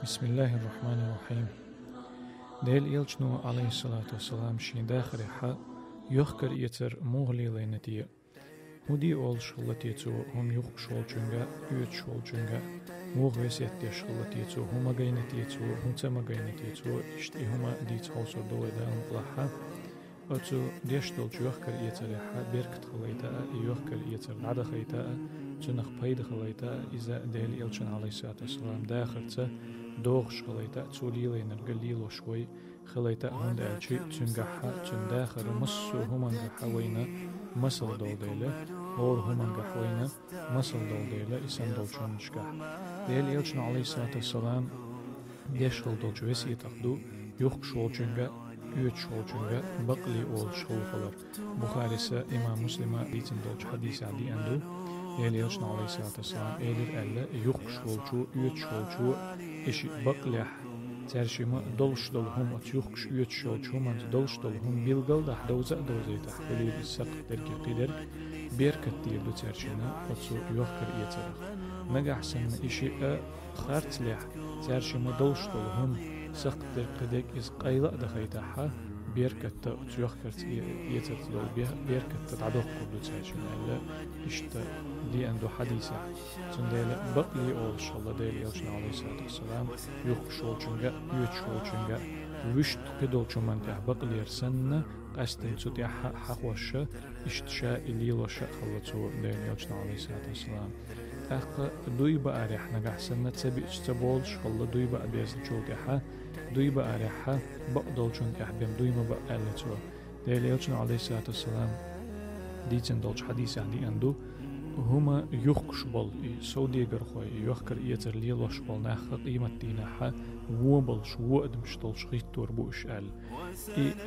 بسم الله الرحمن الرحيم. ديل يلجنو عليه الصلاة والسلام شين داخل حا يخكر يتر مغلي لينتي ودي أول شغلتيتو هم يخ شغل جنگا يوت شغل جنگا مغويس يتي شغلتيتو هما غينتيتو هما غينتيتو اشتي هما ديت حوصر دولي دالم قلحا أتو ديشتل يخكر يتر حا بيركت خليتا يخكر يتر عدا خيتا تنخ بيد خليتا إذا ديل يلجن عليه الصلاة والسلام داخل دوغش خليتا توليلي نرقليلو شوي خليتا هند ألشي تنقحا تنداخر مصو همانقحا وينا مصل دول ديلا هور همانقح وينا مصل دول ديلا إسان دول شونشقح ديل يلجن عليه الصلاة والسلام ديشغل دول جويس يتقدو يوخ شول جنگا يوت شول جنگا بقلي أول شغل خلر بخارسة إمام مسلمة ديتن دول حديث عدي أندو ديل يلجن عليه الصلاة والسلام إيلر ألا يوخ شول جو يوت شول جو إشي بقلح ترشيما دولش دولهم أتيوخش يوت شول جو من دولش دولهم بيلغل دح دوزة دوزيتح بليل السقف درجي قدر بيركت ديلو ترشينا أتسو يوخكر إيترخ نجح سن إشي خارت لح ترشيما دولش دولهم سقف درجي قدر إز قيلة دخيتحها بيركت تيوخكر إيتر دول بيها بيركت تتعدوق قبل ترشينا إلا إشتا دي عنده حديثة تندل بقلي أول شاء الله ديل يلجن عليه الصلاة والسلام يوخ شول جنگا يوت شول جنگا وشت قدول جمان تح بقلي رسنة قستن تودي حقوشة اشتشا إليلوشة خلطو ديل يلجن عليه الصلاة والسلام أخ دوي بقى ريح نجح سنة تبي تبولش خلا دوي بقى بيزل جول تحا دوي بقى ريحها بقدول جن تحبيم دوي ما بقى لتوا ديل يلجن عليه الصلاة والسلام ديتن دولش حديث عندي عنده هما يخشبل سوديجر خوي يخكر يتر ليلوش بل ناخ قيمة دينها وبل شو أدمش تلش غيتور بوش قال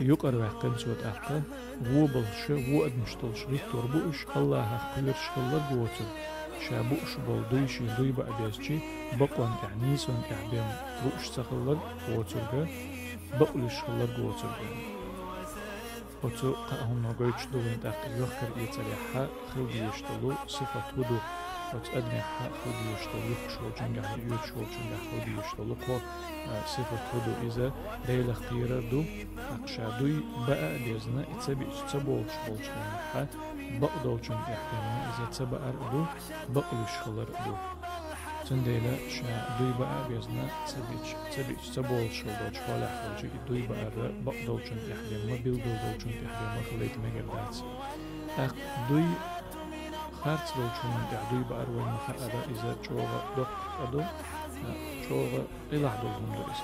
يقر وقن سوت أحقا وبل شو أدمش تلش غيتور بوش الله قلرش الله بوتر شابوش بل دويشي دوي بقى بيسجي بقوان تعنيس وان تحبين بوش سخلق بوتر بقلش الله بوتر أتو قاهم نقولش دولن تاقي يخكر يتريحها خلدي يشتلو صفة هدو وتأدميحها خلدي يشتلو يخشو جنگح يوشو جنگح خلدي يشتلو قو صفة هدو إذا ديل اختيرا دو أقشا دوي بقى ليزنا اتسابي اتسابول شغل شغلنحها بقدول جنگ احتمال إذا اتسابا دو بقلش خلر دو تنديلا شا دوي بقى بيزنا تبيج تبول شو دوج فالح وجي دوي بقى بقدول جن يحبي ما بيلدول دول جن يحبي ما خليت مجردات أخ دوي خارج دول جن دوي بقى روي مخاطرة إذا جوغا دق أدو جوغا إلى دولهم درس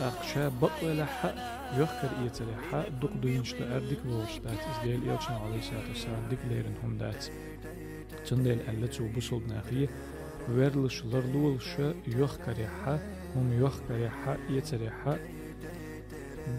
أخ شا بقى لحق يخكر إيتلحق دق دوينش تأردك بوشتات إزديل إيلشن عليه الصلاة والسلام ديك ليرن هم دات تنديل ألتو بوصل ناخيه ورلش لرلولش يخكريحا هم يخكريحا يتريحا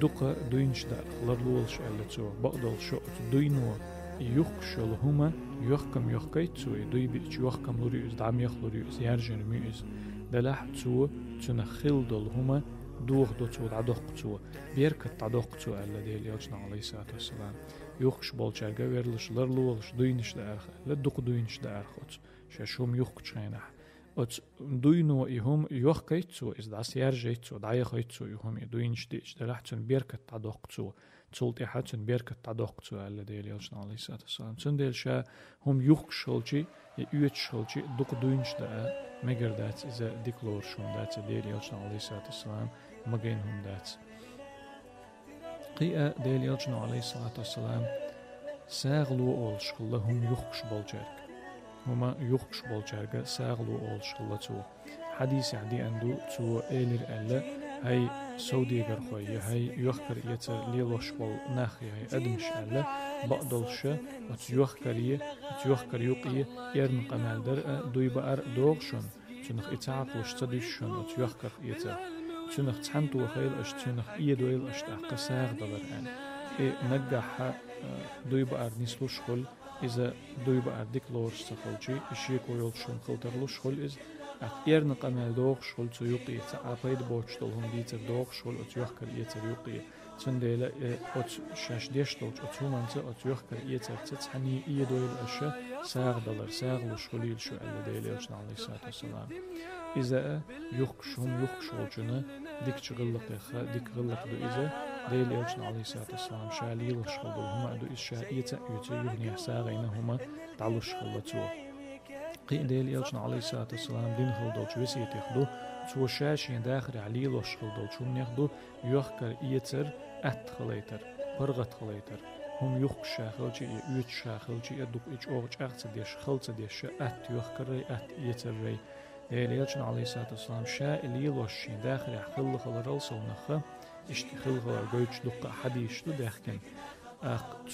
دقا دوينش دا لرلولش ألتو بقدل شو دوينو يخشل هما يخكم يخكيتسو دوي بيش يخكم لوريوز دعم يخلوريوز يرجن ميوز دلح تو تنخل دل هما دوغ دو تو دعدوق تو بيركت دعدوق تو ألا ديل يلجن عليه الصلاة والسلام يخش بالجرقا ورلش لرلولش دوينش دا أرخ لدق دوينش دا أرخوت شاشوم يخكتشينح أت دوينو يهم يخكيتسو إز داس يرجيتسو دايخيتسو يهم يدوينش ديش دلحتن بيركت تعدوقتسو تسلطي حتن بيركت تعدوقتسو ألا ديل يلجن عليه الصلاة والسلام تنديل شا هم يخشلجي يؤتشلجي دوق دوينش دا مجردات إذا ديكلور شون دات ديل يلجن عليه الصلاة والسلام مجينهم دات قيئة ديل يلجن عليه الصلاة والسلام ساغلو أولش هم يخش بالجرك هما يخش بالجرقة ساغلو أول شغلتو حديث عدي عنده تو إيلر ألا هاي سودي قرخوية هاي يخكر يتا ليلوش بال ناخي هاي أدمش ألا بقدلشة وتيوخكر يقية يرن قمال درقة دوي بقر دوغشن تنخ إتعاقلش تديشن وتيوخكر يتا تنخ تحنتو خيل أش تنخ إيه دويل أش تحقى ساغ دبران نجح دوي بقر نسلوش خل إذا دوي بقى ديك لورش تخلجي إشي كويل شون خلترلوش خل إز إيرن قمال دوغ شغل تيوقي تعبيد بوشتلهم ديتر دوغ شغل أتيوخكر إيتر يوقي تنديلا أت شاش ديشتلج أتومنت أتيوخكر إيتر تتحني إيدويل أشا ساغ دلر ساغ وشغليل شو ألا ديليوشن عليه الصلاة والسلام إذا يخشهم يخشولجنا ديك تغلق خا ديك غلق دو إذا ديليوشن عليه الصلاة والسلام شاليل وشغل هما دو إشا إيتا يهني ساغينهما تعلوش خلتو قي ديليوشن عليه الصلاة والسلام دين خلدوش وسيت يخدو تو شاشين داخل عليه لوش خلدوش هم يخدو يخكر إيتر خليتر برغت خليتر هم يخ شاخلجي يوت شاخلجي يدوك إيش أوغج أغت ديش خلت ديش يخكر ري إيتر ري ديليوشن عليه الصلاة والسلام شا إلي لوشين داخل خل رلسو نخا إشتي خل جويتش دقة حديش دو داخكن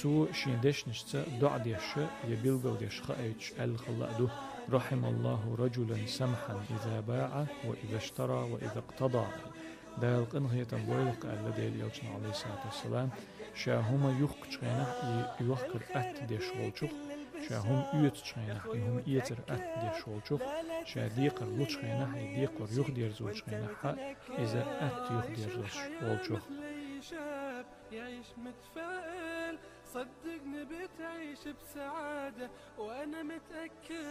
تو شين ديش نشتا دع ديش يبيلغو ديش خايتش الخلادو رحم الله رجلا سمحا إذا باع وإذا اشترى وإذا اقتضى دال قنغية بويلق الذي اليوشن عليه الصلاة والسلام شاهما يخك تشغينح يوخكر ديش غولشوخ شاهم يوت تشغينح يهم إيتر ديش غولشوخ شا ديقر لوتشغينح ديقر يخدير زوتشغينح إذا يخدير غولشوخ يعيش متفائل صدقني بتعيش بسعادة وأنا متأكد